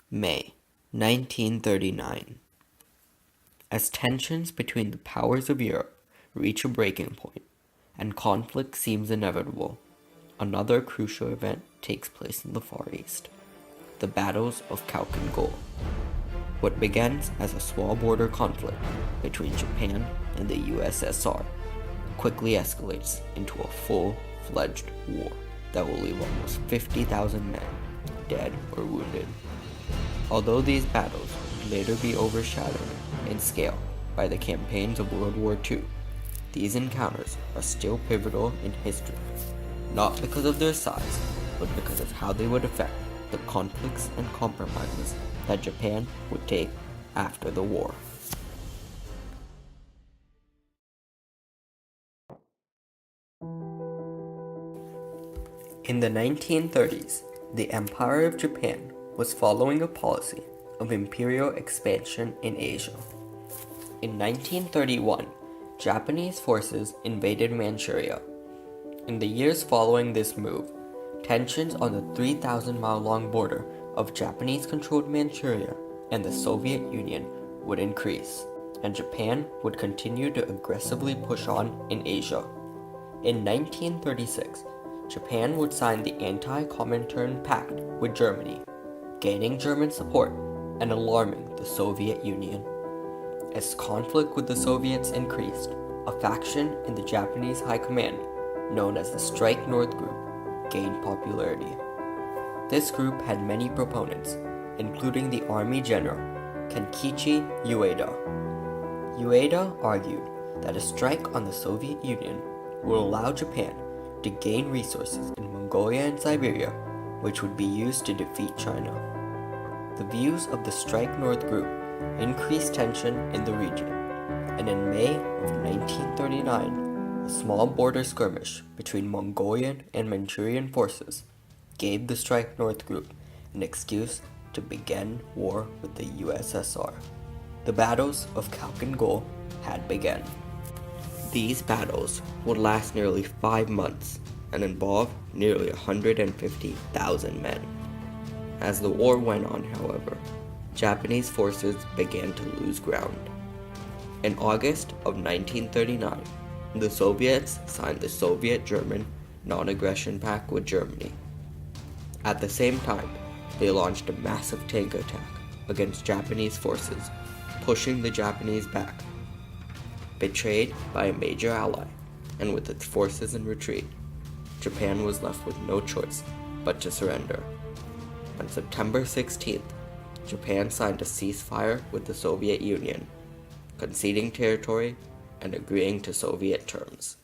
May 1939. As tensions between the powers of Europe reach a breaking point and conflict seems inevitable, another crucial event takes place in the Far East: the battles of Khalkhin Gol. What begins as a small border conflict between Japan and the USSR quickly escalates into a full-fledged war that will leave almost 50,000 men dead or wounded. Although these battles would later be overshadowed in scale by the campaigns of World War II, these encounters are still pivotal in history, not because of their size, but because of how they would affect the conflicts and compromises that Japan would take after the war. In the 1930s, the Empire of Japan was following a policy of imperial expansion in Asia. In 1931, Japanese forces invaded Manchuria. In the years following this move, tensions on the 3,000-mile-long border of Japanese-controlled Manchuria and the Soviet Union would increase, and Japan would continue to aggressively push on in Asia. In 1936, Japan would sign the Anti-Comintern Pact with Germany, gaining German support and alarming the Soviet Union. As conflict with the Soviets increased, a faction in the Japanese High Command, known as the Strike North Group, gained popularity. This group had many proponents, including the Army General Kenkichi Ueda. Ueda argued that a strike on the Soviet Union would allow Japan to gain resources in Mongolia and Siberia, which would be used to defeat China. The views of the Strike North Group increased tension in the region, and in May of 1939, a small border skirmish between Mongolian and Manchurian forces gave the Strike North Group an excuse to begin war with the USSR. The battles of Khalkhin Gol had begun. These battles would last nearly 5 months and involve nearly 150,000 men. As the war went on, however, Japanese forces began to lose ground. In August of 1939, the Soviets signed the Soviet-German Non-Aggression Pact with Germany. At the same time, they launched a massive tank attack against Japanese forces, pushing the Japanese back. Betrayed by a major ally, and with its forces in retreat, Japan was left with no choice but to surrender. On September 16th, Japan signed a ceasefire with the Soviet Union, conceding territory and agreeing to Soviet terms.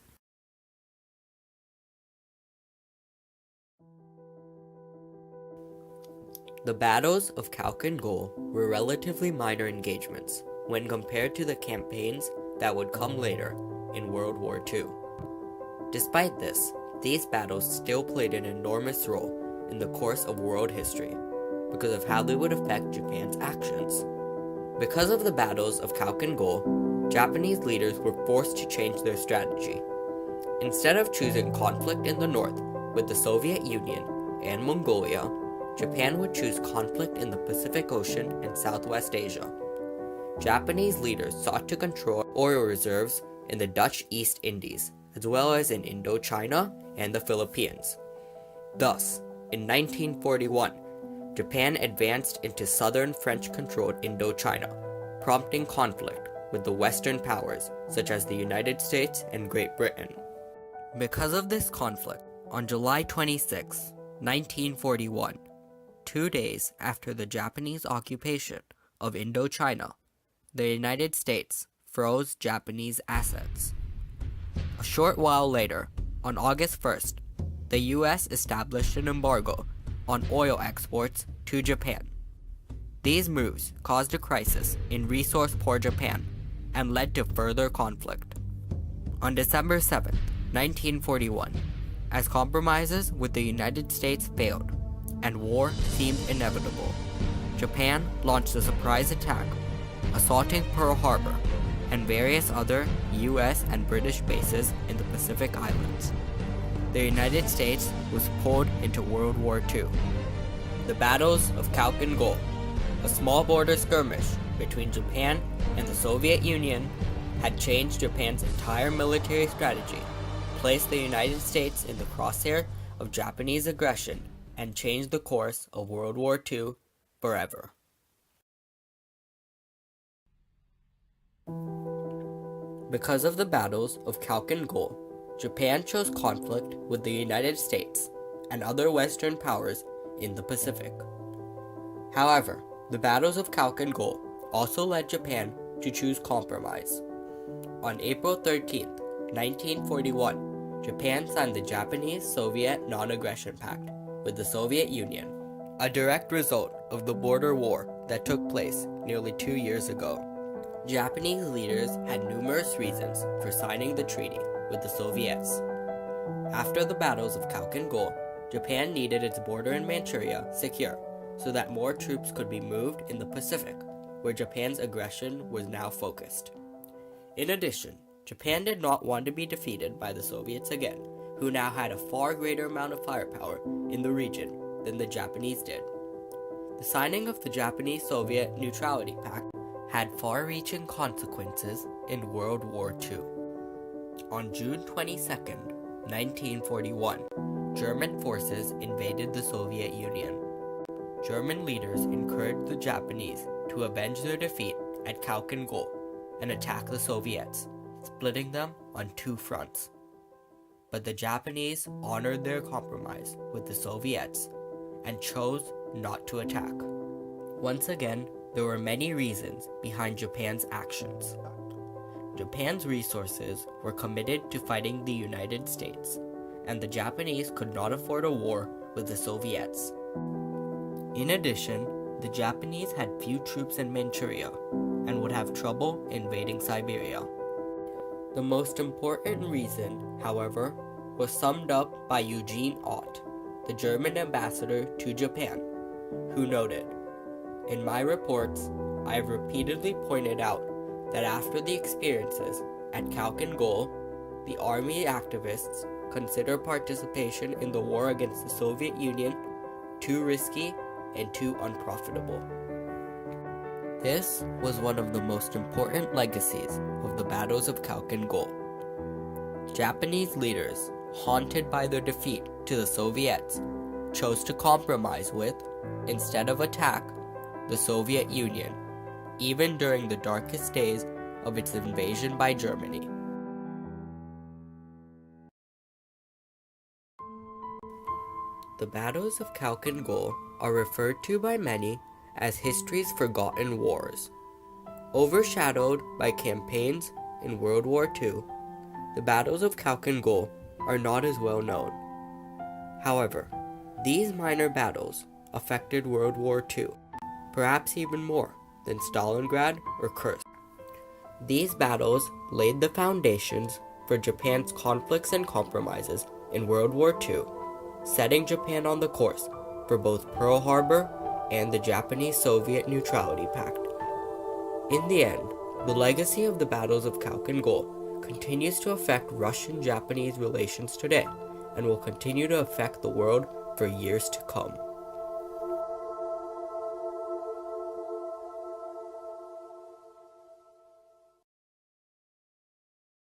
The battles of Khalkhin Gol were relatively minor engagements when compared to the campaigns that would come later in World War II. Despite this, these battles still played an enormous role in the course of world history because of how they would affect Japan's actions. Because of the battles of Khalkhin Gol, Japanese leaders were forced to change their strategy. Instead of choosing conflict in the north with the Soviet Union and Mongolia, Japan would choose conflict in the Pacific Ocean and Southwest Asia. Japanese leaders sought to control oil reserves in the Dutch East Indies, as well as in Indochina and the Philippines. Thus, in 1941, Japan advanced into southern French-controlled Indochina, prompting conflict with the Western powers such as the United States and Great Britain. Because of this conflict, on July 26, 1941, 2 days after the Japanese occupation of Indochina, the United States froze Japanese assets. A short while later, on August 1st, the US established an embargo on oil exports to Japan. These moves caused a crisis in resource-poor Japan and led to further conflict. On December 7, 1941, as compromises with the United States failed and war seemed inevitable, Japan launched a surprise attack, assaulting Pearl Harbor and various other US and British bases in the Pacific Islands. The United States was pulled into World War II. The battles of Khalkhin Gol A small border skirmish between Japan and the Soviet Union had changed Japan's entire military strategy, placed the United States in the crosshair of Japanese aggression, and changed the course of World War II forever. Because of the battles of Khalkhin Gol, Japan chose conflict with the United States and other Western powers in the Pacific. However, the battles of Khalkhin Gol also led Japan to choose compromise. On April 13, 1941, Japan signed the Japanese-Soviet Non-Aggression Pact with the Soviet Union, a direct result of the border war that took place nearly 2 years ago. Japanese leaders had numerous reasons for signing the treaty with the Soviets. After the battles of Khalkhin Gol, Japan needed its border in Manchuria secure so that more troops could be moved in the Pacific, where Japan's aggression was now focused. In addition, Japan did not want to be defeated by the Soviets again, who now had a far greater amount of firepower in the region than the Japanese did. The signing of the Japanese-Soviet Neutrality Pact had far-reaching consequences in World War II. On June 22, 1941, German forces invaded the Soviet Union. German leaders encouraged the Japanese to avenge their defeat at Khalkhin Gol and attack the Soviets, splitting them on two fronts. But the Japanese honored their compromise with the Soviets and chose not to attack. Once again, there were many reasons behind Japan's actions. Japan's resources were committed to fighting the United States, and the Japanese could not afford a war with the Soviets. In addition, the Japanese had few troops in Manchuria and would have trouble invading Siberia. The most important reason, however, was summed up by Eugene Ott, the German ambassador to Japan, who noted, "In my reports, I have repeatedly pointed out that after the experiences at Khalkhin Gol, the army activists consider participation in the war against the Soviet Union too risky and too unprofitable." This was one of the most important legacies of the battles of Khalkhin Gol. Japanese leaders, haunted by their defeat to the Soviets, chose to compromise with, instead of attack, the Soviet Union, even during the darkest days of its invasion by Germany. The battles of Khalkhin Gol are referred to by many as history's forgotten wars. Overshadowed by campaigns in World War II, the battles of Khalkhin Gol are not as well known. However, these minor battles affected World War II, perhaps even more than Stalingrad or Kursk. These battles laid the foundations for Japan's conflicts and compromises in World War II, setting Japan on the course for both Pearl Harbor and the Japanese-Soviet Neutrality Pact. In the end, the legacy of the battles of Khalkhin Gol continues to affect Russian-Japanese relations today and will continue to affect the world for years to come.